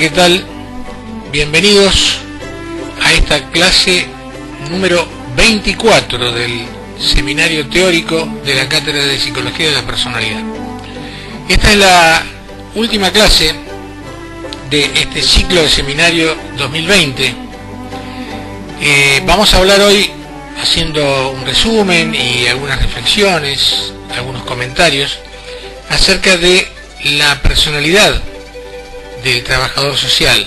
¿qué tal? Bienvenidos a esta clase número 24 del Seminario Teórico de la Cátedra de Psicología de la Personalidad. Esta es la última clase de este ciclo de seminario 2020. Vamos a hablar hoy, haciendo un resumen y algunas reflexiones, algunos comentarios, acerca de la personalidad del trabajador social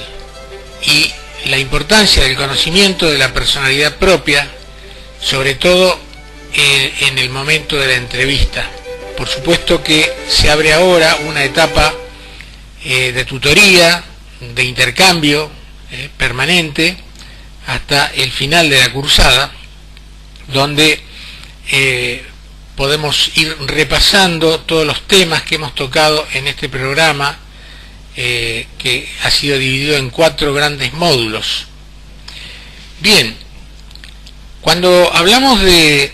y la importancia del conocimiento de la personalidad propia, sobre todo en el momento de la entrevista. Por supuesto que se abre ahora una etapa de tutoría, de intercambio permanente hasta el final de la cursada, donde podemos ir repasando todos los temas que hemos tocado en este programa, que ha sido dividido en 4 grandes módulos. Bien, cuando hablamos de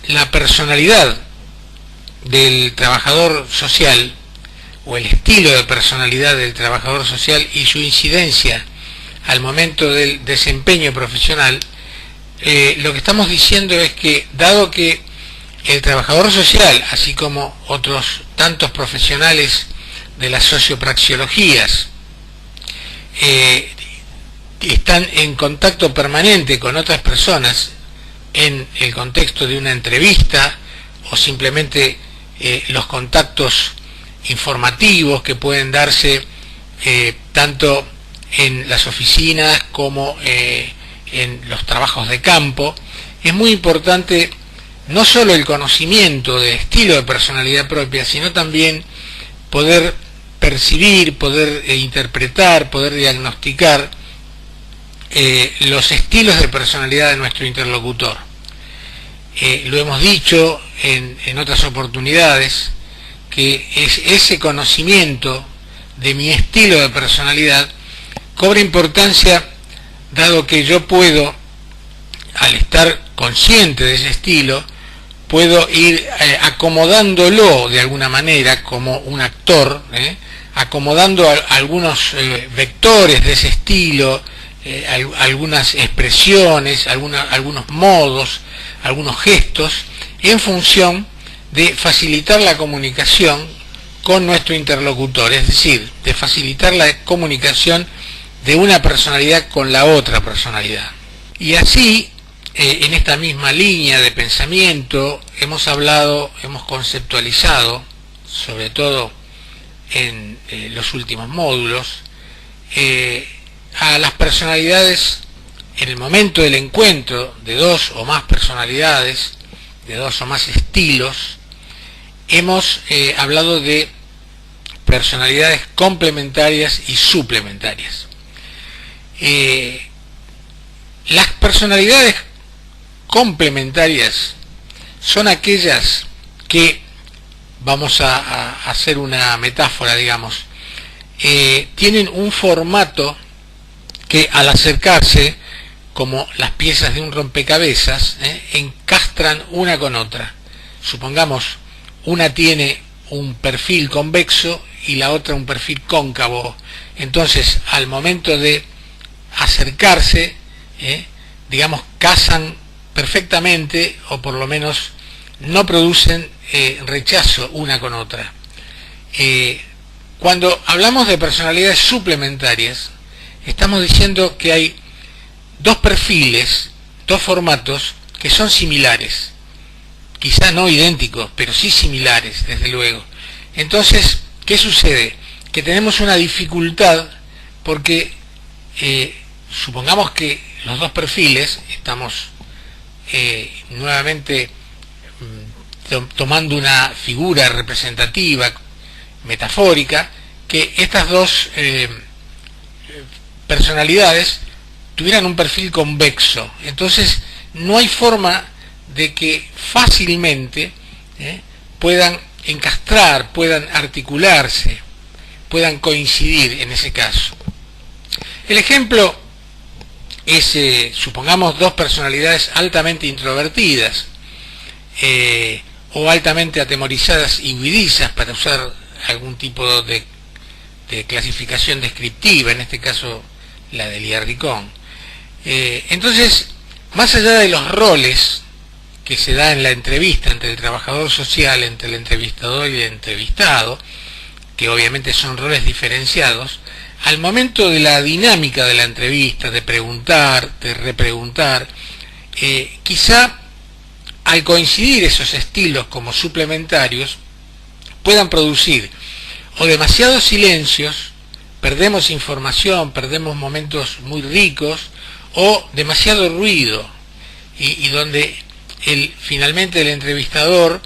la personalidad del trabajador social, o el estilo de personalidad del trabajador social y su incidencia al momento del desempeño profesional, lo que estamos diciendo es que, dado que el trabajador social, así como otros tantos profesionales de las sociopraxiologías, están en contacto permanente con otras personas en el contexto de una entrevista o simplemente los contactos informativos que pueden darse tanto en las oficinas como en los trabajos de campo. Es muy importante no solo el conocimiento del estilo de personalidad propia, sino también poder percibir, poder interpretar, poder diagnosticar los estilos de personalidad de nuestro interlocutor. Lo hemos dicho en otras oportunidades, que ese conocimiento de mi estilo de personalidad cobra importancia, dado que yo puedo, al estar consciente de ese estilo, puedo ir acomodándolo de alguna manera como un actor, acomodando algunos vectores de ese estilo, algunas expresiones, algunos modos, algunos gestos, en función de facilitar la comunicación con nuestro interlocutor, es decir, de facilitar la comunicación de una personalidad con la otra personalidad. Y así, en esta misma línea de pensamiento, hemos conceptualizado, sobre todo en los últimos módulos, a las personalidades en el momento del encuentro de 2 o más personalidades, de 2 o más estilos. Hemos hablado de personalidades complementarias y suplementarias. Las personalidades complementarias son aquellas que, vamos a hacer una metáfora, digamos, tienen un formato que, al acercarse, como las piezas de un rompecabezas, encastran una con otra. Supongamos, una tiene un perfil convexo y la otra un perfil cóncavo. Entonces, al momento de acercarse, digamos, casan perfectamente, o por lo menos no producen rechazo una con otra. Cuando hablamos de personalidades suplementarias, estamos diciendo que hay 2 perfiles, 2 formatos que son similares, quizá no idénticos, pero sí similares, desde luego. Entonces, ¿qué sucede? Que tenemos una dificultad porque supongamos que los 2 perfiles, estamos nuevamente tomando una figura representativa, metafórica, que estas 2 personalidades tuvieran un perfil convexo. Entonces, no hay forma de que fácilmente puedan encastrar, puedan articularse, puedan coincidir en ese caso. El ejemplo es, supongamos, 2 personalidades altamente introvertidas o altamente atemorizadas y huidizas, para usar algún tipo de de clasificación descriptiva, en este caso la de Liarricón. Entonces, más allá de los roles que se da en la entrevista entre el trabajador social, entre el entrevistador y el entrevistado, que obviamente son roles diferenciados, al momento de la dinámica de la entrevista, de preguntar, de repreguntar, quizá al coincidir esos estilos como suplementarios, puedan producir o demasiados silencios, perdemos información, perdemos momentos muy ricos, o demasiado ruido, y donde finalmente el entrevistador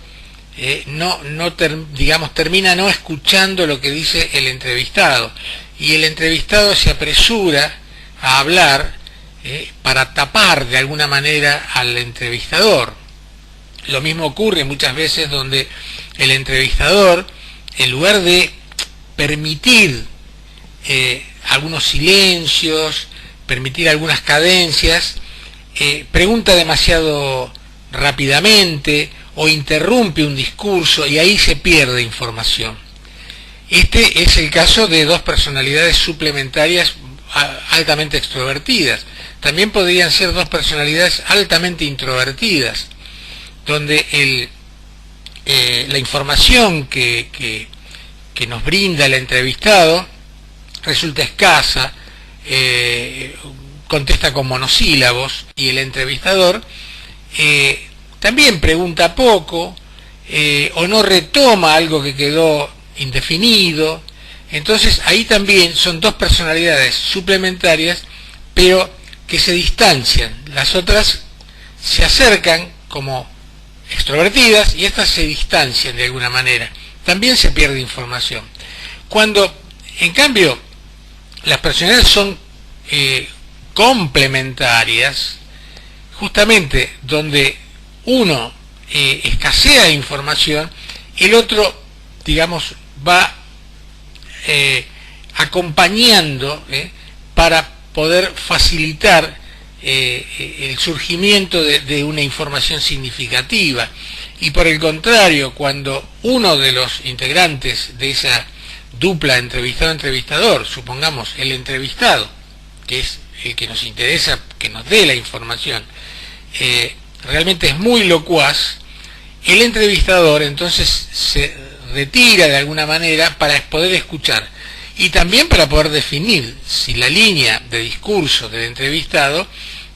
termina no escuchando lo que dice el entrevistado, y el entrevistado se apresura a hablar para tapar de alguna manera al entrevistador. Lo mismo ocurre muchas veces donde el entrevistador, en lugar de permitir algunos silencios, permitir algunas cadencias, pregunta demasiado rápidamente o interrumpe un discurso, y ahí se pierde información. Este es el caso de dos personalidades suplementarias altamente extrovertidas. También podrían ser dos personalidades altamente introvertidas, donde la información que nos brinda el entrevistado resulta escasa, contesta con monosílabos, y el entrevistador también pregunta poco, o no retoma algo que quedó indefinido. Entonces ahí también son dos personalidades suplementarias, pero que se distancian. Las otras se acercan como extrovertidas y estas se distancian de alguna manera. También se pierde información. Cuando, en cambio, las personalidades son complementarias, justamente donde uno escasea información, el otro, digamos, va acompañando para poder facilitar el surgimiento de una información significativa. Y por el contrario, cuando uno de los integrantes de esa dupla entrevistado-entrevistador, supongamos el entrevistado, que es el que nos interesa que nos dé la información, realmente es muy locuaz, el entrevistador entonces se retira de alguna manera para poder escuchar, y también para poder definir si la línea de discurso del entrevistado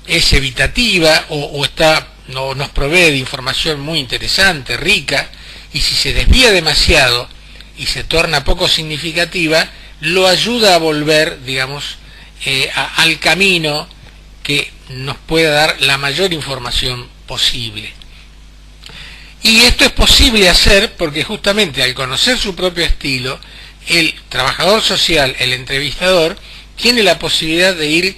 es evitativa o nos provee de información muy interesante, rica, y si se desvía demasiado y se torna poco significativa, lo ayuda a volver, digamos, al camino que nos pueda dar la mayor información posible. Y esto es posible hacer porque justamente al conocer su propio estilo, el trabajador social, el entrevistador, tiene la posibilidad de ir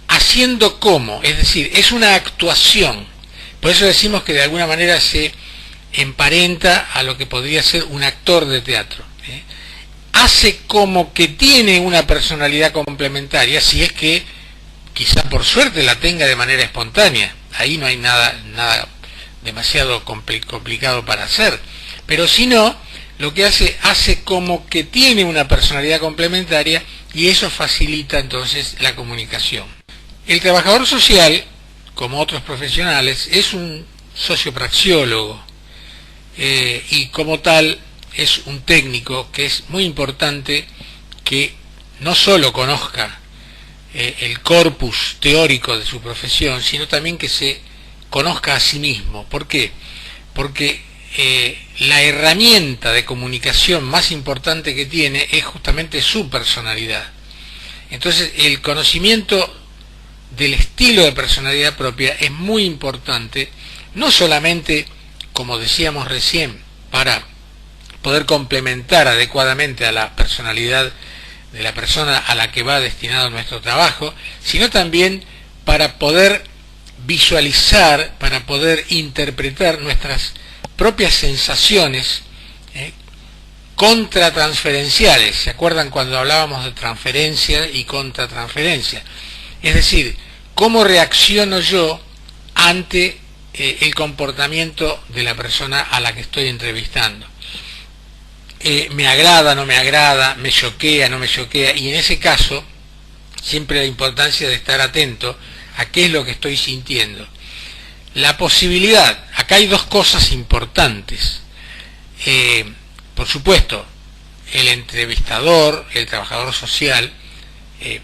haciendo como, es decir, es una actuación. Por eso decimos que de alguna manera se emparenta a lo que podría ser un actor de teatro. Hace como que tiene una personalidad complementaria, si es que quizá por suerte la tenga de manera espontánea. Ahí no hay nada demasiado complicado para hacer. Pero si no, lo que hace como que tiene una personalidad complementaria, y eso facilita entonces la comunicación. El trabajador social, como otros profesionales, es un sociopraxiólogo, y como tal es un técnico que es muy importante que no solo conozca el corpus teórico de su profesión, sino también que se conozca a sí mismo. ¿Por qué? Porque la herramienta de comunicación más importante que tiene es justamente su personalidad. Entonces el conocimiento del estilo de personalidad propia es muy importante, no solamente, como decíamos recién, para poder complementar adecuadamente a la personalidad de la persona a la que va destinado nuestro trabajo, sino también para poder visualizar, para poder interpretar nuestras propias sensaciones contratransferenciales. ¿Se acuerdan cuando hablábamos de transferencia y contratransferencia? Es decir, cómo reacciono yo ante el comportamiento de la persona a la que estoy entrevistando. me agrada, no me agrada, me choquea, no me choquea, y en ese caso siempre la importancia de estar atento a qué es lo que estoy sintiendo. La posibilidad, acá hay dos cosas importantes. Por supuesto, el entrevistador, el trabajador social,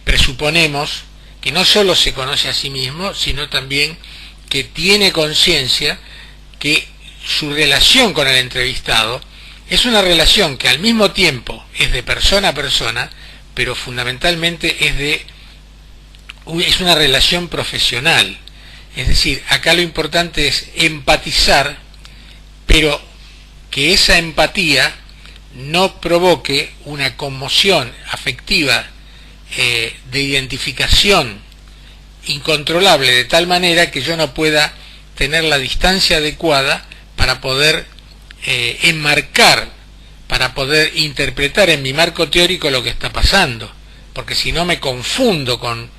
presuponemos que no solo se conoce a sí mismo, sino también que tiene conciencia que su relación con el entrevistado es una relación que al mismo tiempo es de persona a persona, pero fundamentalmente es una relación profesional. Es decir, acá lo importante es empatizar, pero que esa empatía no provoque una conmoción afectiva de identificación incontrolable, de tal manera que yo no pueda tener la distancia adecuada para poder enmarcar, para poder interpretar en mi marco teórico lo que está pasando, porque si no me confundo con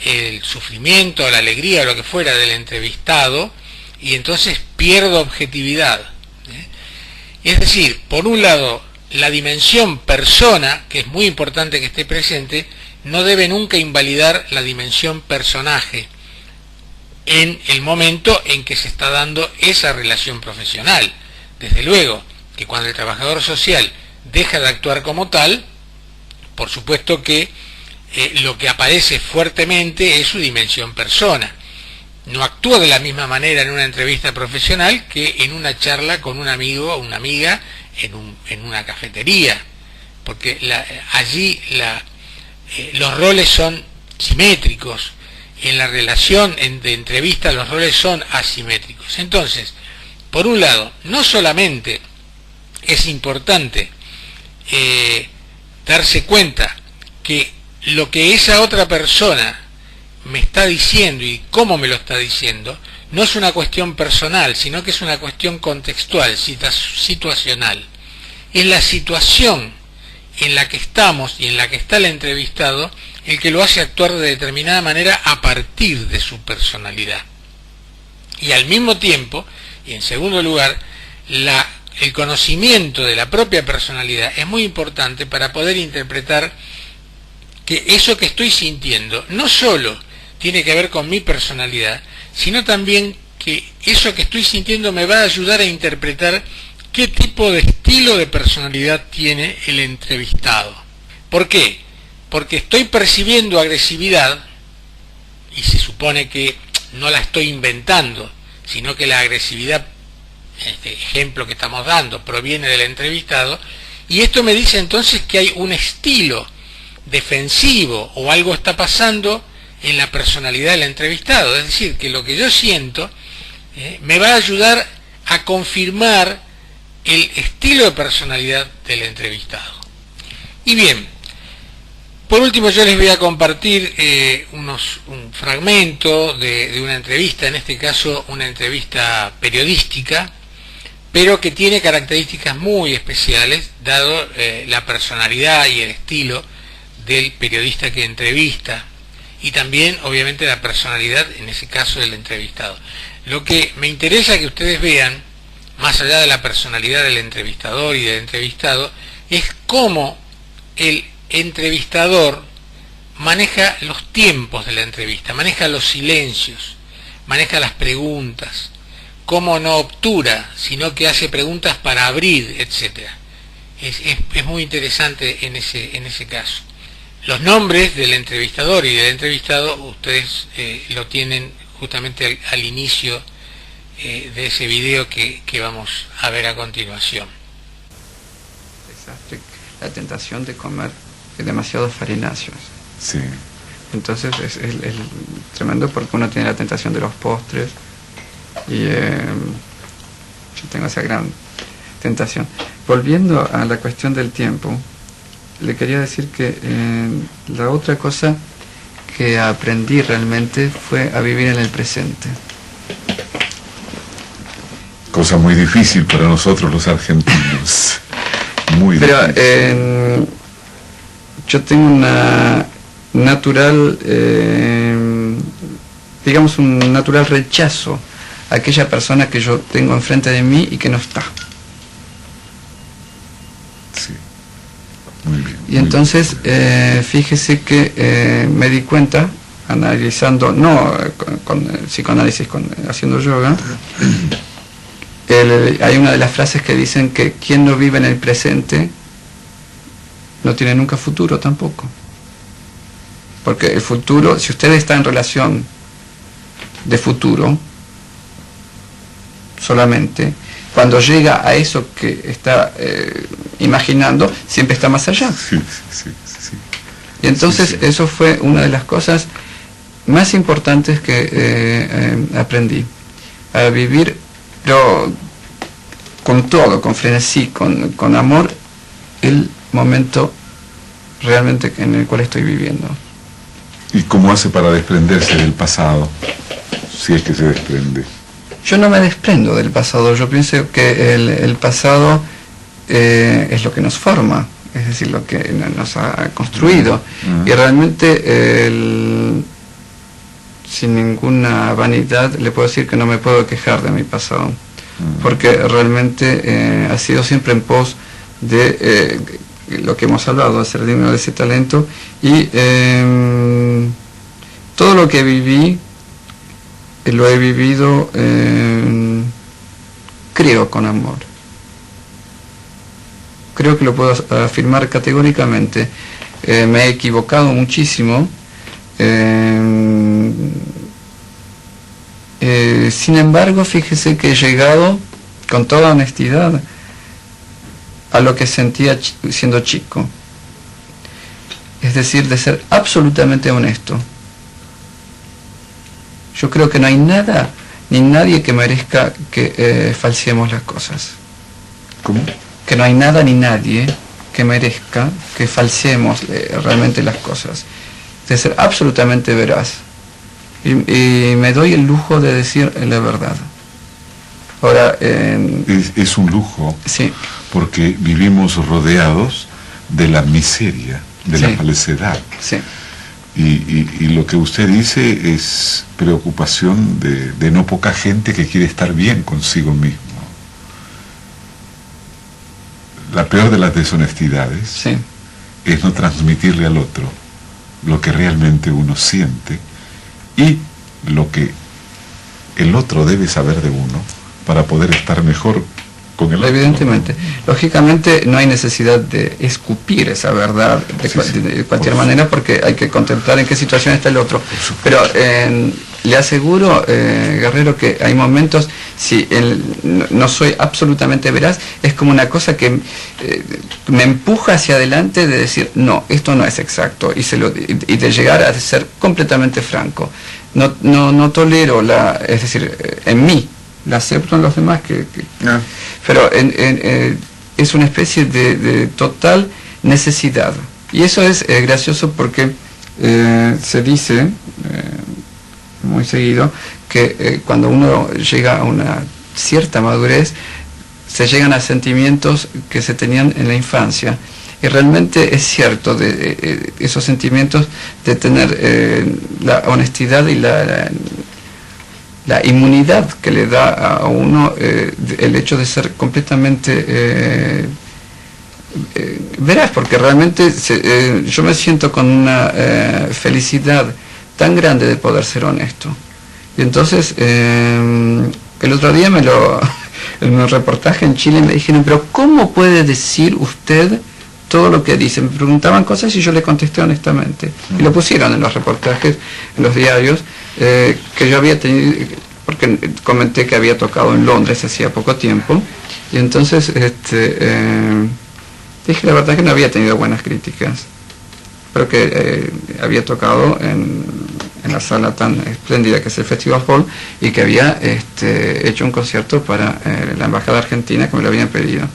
el sufrimiento, la alegría o lo que fuera del entrevistado, y entonces pierdo objetividad. Es decir, por un lado, la dimensión persona, que es muy importante que esté presente, no debe nunca invalidar la dimensión personaje en el momento en que se está dando esa relación profesional. Desde luego que cuando el trabajador social deja de actuar como tal, por supuesto que lo que aparece fuertemente es su dimensión persona. No actúa de la misma manera en una entrevista profesional que en una charla con un amigo o una amiga en una cafetería, porque allí los roles son simétricos. En la relación de entrevista los roles son asimétricos. Entonces, por un lado, no solamente es importante darse cuenta que lo que esa otra persona me está diciendo y cómo me lo está diciendo no es una cuestión personal, sino que es una cuestión contextual, situacional. Es la situación en la que estamos y en la que está el entrevistado el que lo hace actuar de determinada manera a partir de su personalidad. Y al mismo tiempo, y en segundo lugar, el conocimiento de la propia personalidad es muy importante para poder interpretar que eso que estoy sintiendo no solo tiene que ver con mi personalidad, sino también que eso que estoy sintiendo me va a ayudar a interpretar qué tipo de estilo de personalidad tiene el entrevistado. ¿Por qué? Porque estoy percibiendo agresividad, y se supone que no la estoy inventando, sino que la agresividad, este ejemplo que estamos dando, proviene del entrevistado, y esto me dice entonces que hay un estilo defensivo o algo está pasando en la personalidad del entrevistado. Es decir, que lo que yo siento me va a ayudar a confirmar el estilo de personalidad del entrevistado. Y bien, por último yo les voy a compartir un fragmento de una entrevista, en este caso una entrevista periodística, pero que tiene características muy especiales, dado la personalidad y el estilo del periodista que entrevista, y también obviamente la personalidad en ese caso del entrevistado. Lo que me interesa que ustedes vean, más allá de la personalidad del entrevistador y del entrevistado, es cómo el entrevistador maneja los tiempos de la entrevista, maneja los silencios, maneja las preguntas, cómo no obtura, sino que hace preguntas para abrir, etc. Es muy interesante en ese caso. Los nombres del entrevistador y del entrevistado ustedes lo tienen justamente al inicio de ese video que vamos a ver a continuación. La tentación de comer demasiados farináceos. Sí. Entonces es tremendo porque uno tiene la tentación de los postres y yo tengo esa gran tentación. Volviendo a la cuestión del tiempo, le quería decir que la otra cosa que aprendí realmente fue a vivir en el presente. Cosa muy difícil para nosotros los argentinos. Muy difícil. Pero yo tengo una natural, digamos un natural rechazo a aquella persona que yo tengo enfrente de mí y que no está. Sí. Y entonces, fíjese que me di cuenta, analizando, no con psicoanálisis, haciendo yoga, hay una de las frases que dicen que quien no vive en el presente no tiene nunca futuro tampoco. Porque el futuro, si usted está en relación de futuro solamente, cuando llega a eso que está imaginando, siempre está más allá. Sí. Y entonces eso fue una de las cosas más importantes que aprendí. A vivir, pero con todo, con frenesí, con amor, el momento realmente en el cual estoy viviendo. ¿Y cómo hace para desprenderse del pasado? Si es que se desprende. Yo no me desprendo del pasado, yo pienso que el pasado es lo que nos forma, es decir, lo que nos ha construido. Y realmente, sin ninguna vanidad, le puedo decir que no me puedo quejar de mi pasado, porque realmente ha sido siempre en pos de lo que hemos hablado, hacer dinero de ese talento, y todo lo que viví, lo he vivido, creo, con amor. Creo que lo puedo afirmar categóricamente. Me he equivocado muchísimo. Sin embargo, fíjese que he llegado, con toda honestidad, a lo que sentía siendo chico. Es decir, de ser absolutamente honesto. Yo creo que no hay nada ni nadie que merezca que falseemos las cosas. ¿Cómo? Que no hay nada ni nadie que merezca que falseemos realmente las cosas. De ser absolutamente veraz. Y me doy el lujo de decir la verdad. Ahora, es un lujo. Sí. Porque vivimos rodeados de la miseria, de la falsedad. Sí. Y lo que usted dice es preocupación de no poca gente que quiere estar bien consigo mismo. La peor de las deshonestidades es no transmitirle al otro lo que realmente uno siente y lo que el otro debe saber de uno para poder estar mejor con el otro. Evidentemente. Lógicamente no hay necesidad de escupir esa verdad de cualquier manera, porque hay que contemplar en qué situación está el otro. Pero le aseguro, Guerrero, que hay momentos, si no soy absolutamente veraz, es como una cosa que me empuja hacia adelante de decir, no, esto no es exacto, y de llegar a ser completamente franco. No tolero es decir, en mí, la acepto en los demás, pero es una especie de total necesidad. Y eso es gracioso porque se dice muy seguido que cuando uno llega a una cierta madurez, se llegan a sentimientos que se tenían en la infancia. Y realmente es cierto, de esos sentimientos de tener la honestidad y la inmunidad que le da a uno el hecho de ser completamente veraz, porque realmente yo me siento con una felicidad tan grande de poder ser honesto. Y entonces, el otro día en un reportaje en Chile me dijeron, pero ¿cómo puede decir usted todo lo que dice? Me preguntaban cosas y yo le contesté honestamente. Y lo pusieron en los reportajes, en los diarios, que yo había tenido, porque comenté que había tocado en Londres hacía poco tiempo, y entonces dije la verdad que no había tenido buenas críticas, pero que había tocado en la sala tan espléndida que es el Festival Hall, y que había hecho un concierto para la Embajada Argentina, que me lo habían pedido.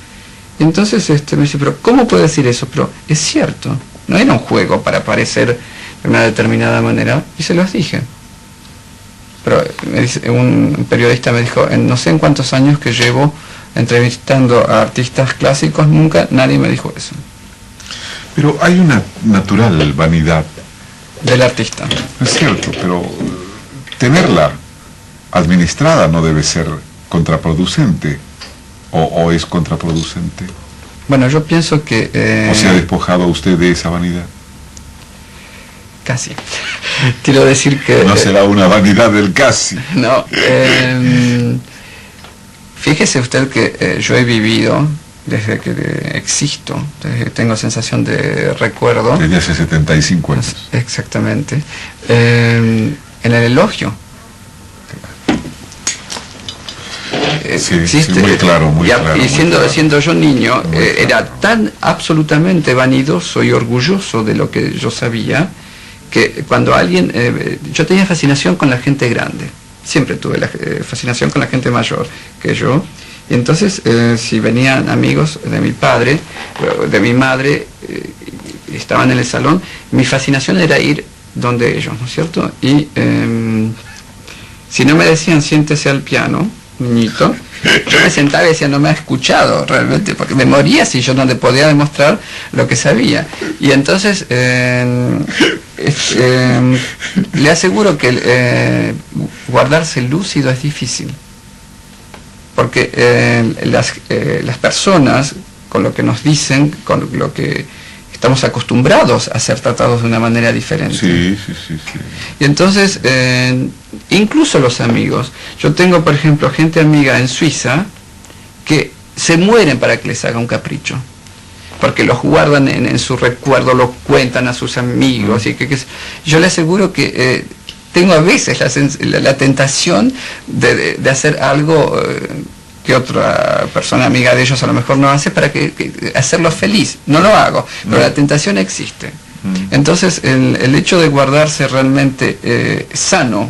Y entonces me dice, pero ¿cómo puede decir eso? Pero es cierto, no era un juego para parecer de una determinada manera, y se los dije. Pero un periodista me dijo, no sé en cuántos años que llevo entrevistando a artistas clásicos, nunca nadie me dijo eso. Pero hay una natural vanidad del artista. Es cierto, pero tenerla administrada no debe ser contraproducente, o es contraproducente. Bueno, yo pienso que... ¿O se ha despojado a usted de esa vanidad? Casi. Quiero decir que... No será una vanidad del casi. No. Fíjese usted que yo he vivido, desde que existo, desde que tengo sensación de recuerdo... Desde hace 75 años. Exactamente. En el elogio. Sí, existe, sí, muy claro, muy claro. Y siendo yo niño, era tan absolutamente vanidoso y orgulloso de lo que yo sabía, que cuando alguien... yo tenía fascinación con la gente grande. Siempre tuve la fascinación con la gente mayor que yo. Y entonces, si venían amigos de mi padre, de mi madre, estaban en el salón, mi fascinación era ir donde ellos, ¿no es cierto? Y si no me decían siéntese al piano, niñito, yo me sentaba y decía no me ha escuchado realmente, porque me moría si yo no le podía demostrar lo que sabía. Y entonces le aseguro que guardarse lúcido es difícil, porque las personas, con lo que nos dicen, con lo que estamos acostumbrados a ser tratados de una manera diferente. Sí. Y entonces, incluso los amigos, yo tengo por ejemplo gente amiga en Suiza que se mueren para que les haga un capricho, porque los guardan en su recuerdo, los cuentan a sus amigos, y yo le aseguro que tengo a veces la tentación de hacer algo que otra persona amiga de ellos a lo mejor no hace para hacerlo feliz. No lo hago, pero la tentación existe. Entonces el hecho de guardarse realmente sano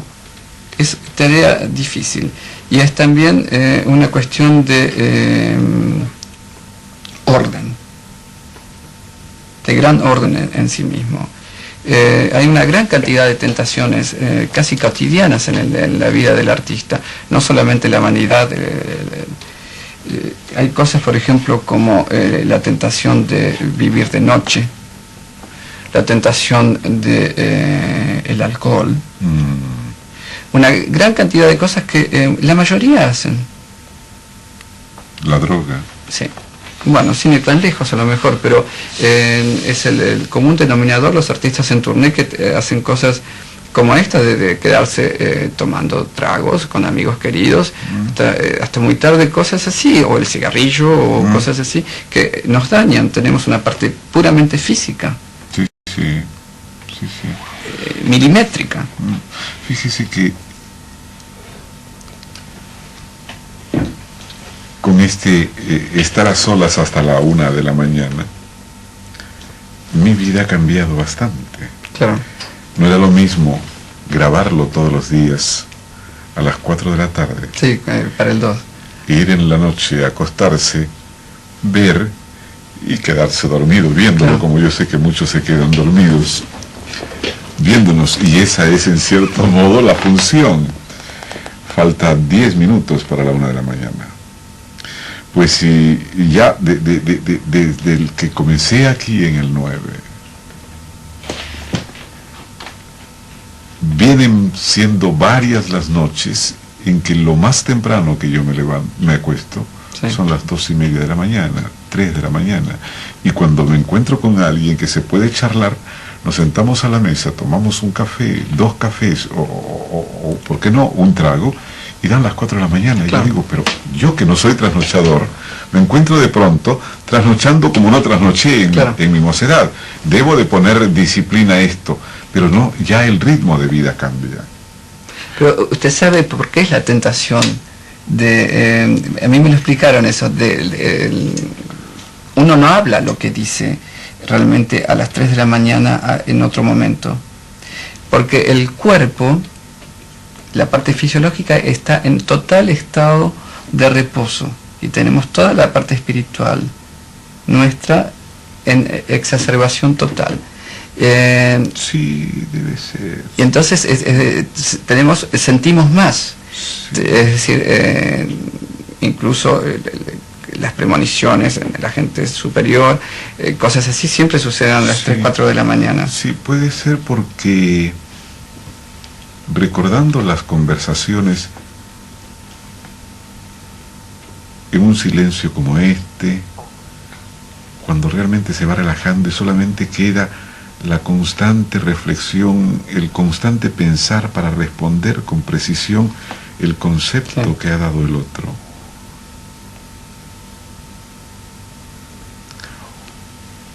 es tarea difícil, y es también una cuestión de orden, de gran orden en sí mismo. Hay una gran cantidad de tentaciones casi cotidianas en la vida del artista, no solamente la vanidad. Hay cosas, por ejemplo, como la tentación de vivir de noche, la tentación de el alcohol, una gran cantidad de cosas que la mayoría hacen. La droga. Sí. Bueno, sin ir tan lejos a lo mejor, pero es el común denominador los artistas en tournée que hacen cosas como esta, de quedarse tomando tragos con amigos queridos, hasta muy tarde, cosas así, o el cigarrillo, o cosas así, que nos dañan. Tenemos una parte puramente física. Sí. Milimétrica. Fíjese que con estar a solas hasta la 1 de la mañana, mi vida ha cambiado bastante. Claro. No era lo mismo grabarlo todos los días a las 4 de la tarde. Sí, para el 2. Ir en la noche, acostarse, ver y quedarse dormido, viéndolo, claro. Como yo sé que muchos se quedan dormidos viéndonos, y esa es en cierto modo la función. Falta 10 minutos para la 1 de la mañana. Pues si ya desde el que comencé aquí en el 9, vienen siendo varias las noches en que lo más temprano que yo me acuesto, sí, son las 2:30 de la mañana, 3 de la mañana, y cuando me encuentro con alguien que se puede charlar, nos sentamos a la mesa, tomamos un café, 2 cafés, o ¿por qué no?, un trago, y dan las 4 de la mañana. Claro. Y yo digo, pero yo que no soy trasnochador, me encuentro de pronto trasnochando como no trasnoché claro, en mi mocedad. Debo de poner disciplina a esto, pero no, ya el ritmo de vida cambia. Pero usted sabe por qué es la tentación de... a mí me lo explicaron eso, uno no habla lo que dice realmente a las 3 de la mañana en otro momento, porque el cuerpo, la parte fisiológica, está en total estado de reposo, y tenemos toda la parte espiritual nuestra en exacerbación total. Sí, debe ser. Y entonces sentimos más, sí, es decir, incluso las premoniciones en la gente superior, cosas así siempre suceden a las 3, 4 de la mañana. Sí, puede ser porque recordando las conversaciones en un silencio como este, cuando realmente se va relajando y solamente queda la constante reflexión, el constante pensar para responder con precisión el concepto que ha dado el otro.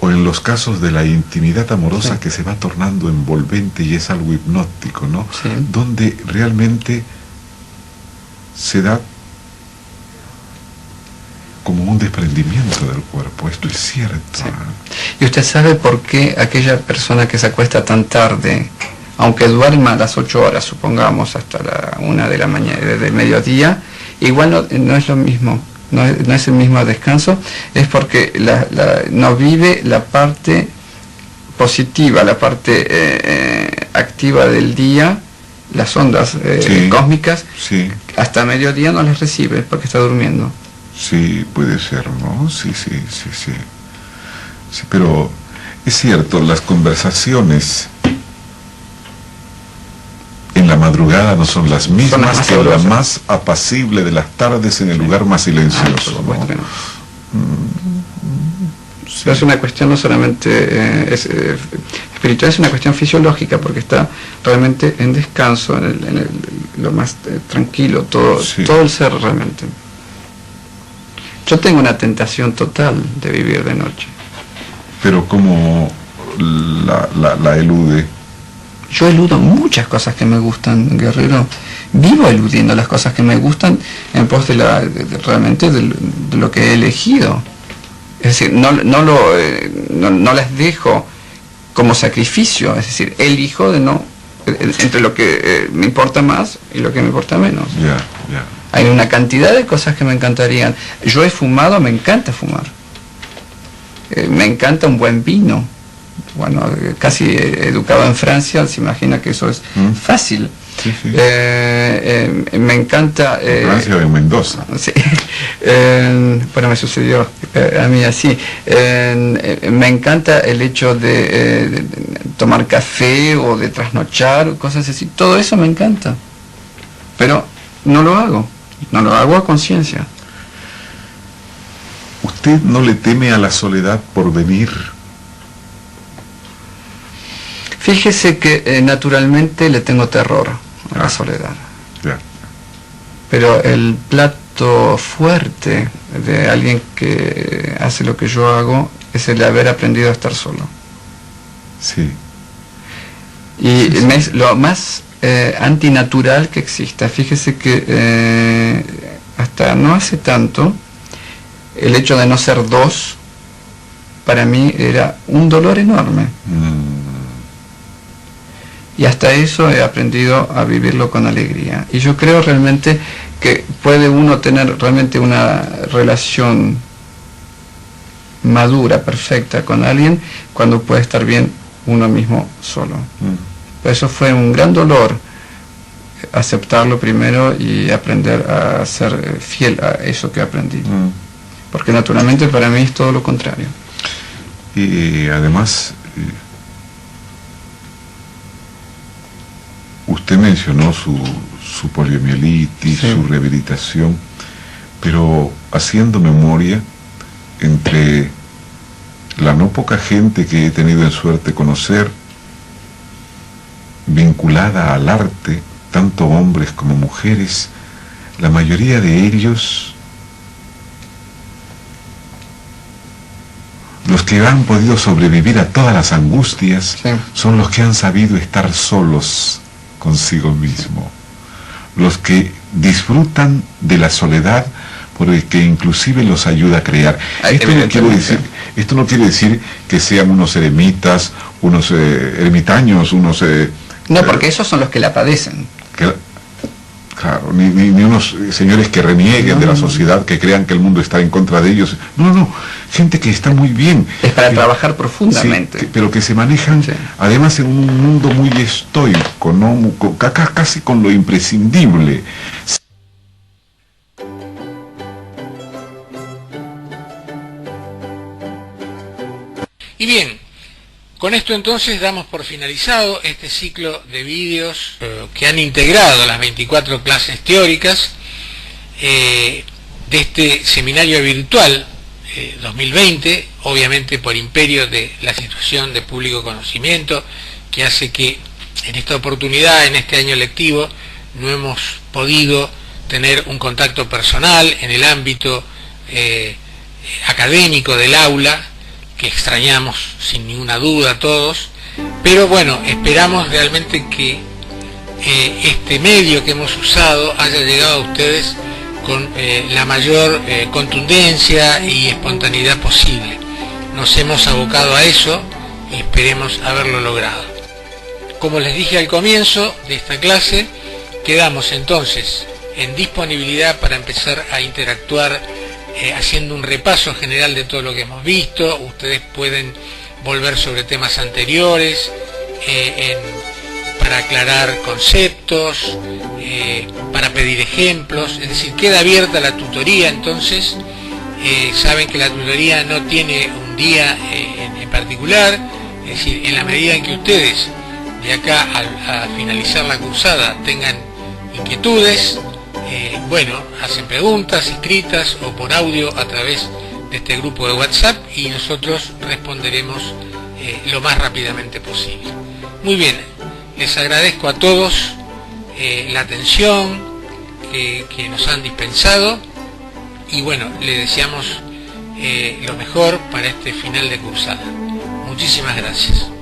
O en los casos de la intimidad amorosa que se va tornando envolvente y es algo hipnótico, ¿no? Donde realmente se da como un desprendimiento del cuerpo. Esto es cierto. ¿Y usted sabe por qué aquella persona que se acuesta tan tarde, aunque duerma las 8 horas, supongamos, hasta la 1 de la mañana, del mediodía, igual no es lo mismo? No es el mismo descanso, es porque no vive la parte positiva, la parte activa del día, las ondas cósmicas, hasta mediodía no las recibe porque está durmiendo. Sí, puede ser, ¿no? Sí, pero es cierto, las conversaciones en la madrugada no son las mismas que la más apacible de las tardes en el lugar más silencioso. ¿No? Pero es una cuestión no solamente espiritual, es una cuestión fisiológica, porque está realmente en descanso, lo más tranquilo, todo el ser realmente. Yo tengo una tentación total de vivir de noche. Pero ¿cómo la elude? Yo eludo muchas cosas que me gustan, Guerrero. Vivo eludiendo las cosas que me gustan en pos de realmente de lo que he elegido. Es decir, no las dejo como sacrificio. Es decir, elijo entre lo que me importa más y lo que me importa menos. Hay una cantidad de cosas que me encantarían. Yo he fumado, me encanta fumar. Me encanta un buen vino. Bueno, casi educado en Francia, se imagina que eso es fácil. Me encanta... Francia de Mendoza. Sí. Bueno, me sucedió a mí así. Me encanta el hecho de tomar café o de trasnochar, cosas así. Todo eso me encanta. Pero no lo hago. No lo hago a conciencia. ¿Usted no le teme a la soledad por venir? Fíjese que naturalmente le tengo terror a la soledad. Pero el plato fuerte de alguien que hace lo que yo hago es el de haber aprendido a estar solo. Y es lo más antinatural que exista. Fíjese que hasta no hace tanto, el hecho de no ser dos, para mí era un dolor enorme. Y hasta eso he aprendido a vivirlo con alegría. Y yo creo realmente que puede uno tener realmente una relación madura, perfecta con alguien, cuando puede estar bien uno mismo solo. Pero eso fue un gran dolor, aceptarlo primero y aprender a ser fiel a eso que aprendí. Porque naturalmente para mí es todo lo contrario. Y además... Usted mencionó su poliomielitis, su rehabilitación, pero haciendo memoria entre la no poca gente que he tenido en suerte conocer, vinculada al arte, tanto hombres como mujeres, la mayoría de ellos, los que han podido sobrevivir a todas las angustias, son los que han sabido estar solos consigo mismo, los que disfrutan de la soledad porque inclusive los ayuda a crear. Esto no quiere decir que sean unos eremitas, unos ermitaños, unos... no, porque esos son los que la padecen. Claro, ni unos señores que renieguen de la sociedad, que crean que el mundo está en contra de ellos. No, gente que está muy bien. Es para trabajar profundamente. Pero que se manejan, además, en un mundo muy estoico, ¿no? Casi con lo imprescindible. Y bien, con esto entonces damos por finalizado este ciclo de vídeos que han integrado las 24 clases teóricas de este seminario virtual 2020, obviamente por imperio de la situación de público conocimiento, que hace que en esta oportunidad, en este año lectivo, no hemos podido tener un contacto personal en el ámbito académico del aula, que extrañamos sin ninguna duda todos, pero bueno, esperamos realmente que este medio que hemos usado haya llegado a ustedes con la mayor contundencia y espontaneidad posible. Nos hemos abocado a eso y esperemos haberlo logrado. Como les dije al comienzo de esta clase, quedamos entonces en disponibilidad para empezar a interactuar haciendo un repaso general de todo lo que hemos visto. Ustedes pueden volver sobre temas anteriores para aclarar conceptos, para pedir ejemplos, es decir, queda abierta la tutoría. Entonces saben que la tutoría no tiene un día en particular, es decir, en la medida en que ustedes de acá a finalizar la cursada tengan inquietudes, bueno, hacen preguntas escritas o por audio a través de este grupo de WhatsApp y nosotros responderemos lo más rápidamente posible. Muy bien, les agradezco a todos la atención que nos han dispensado y bueno, les deseamos lo mejor para este final de cursada. Muchísimas gracias.